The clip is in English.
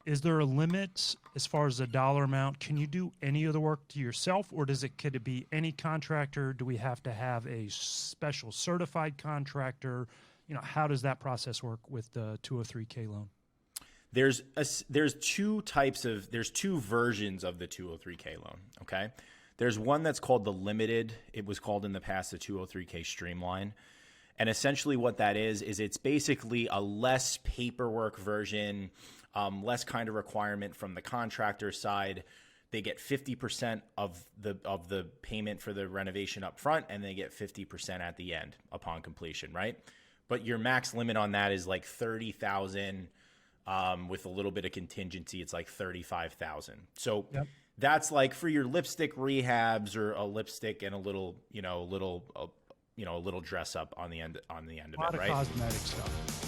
Is there a limit as far as the dollar amount? Can you do any of the work to yourself, or could it be any contractor? Do we have to have a special certified contractor? How does that process work with the 203K loan? There's two versions of the 203K loan. Okay. There's one that's called the limited. It was called in the past the 203K streamline. And essentially what that is it's basically a less paperwork version, less kind of requirement from the contractor side. They get 50% of the payment for the renovation up front, and they get 50% at the end upon completion, right? But your max limit on that is like 30,000. With a little bit of contingency, it's like 35,000. So yep. That's like for your lipstick rehabs or a lipstick and a little dress up on the end of it, right? A lot of cosmetic stuff.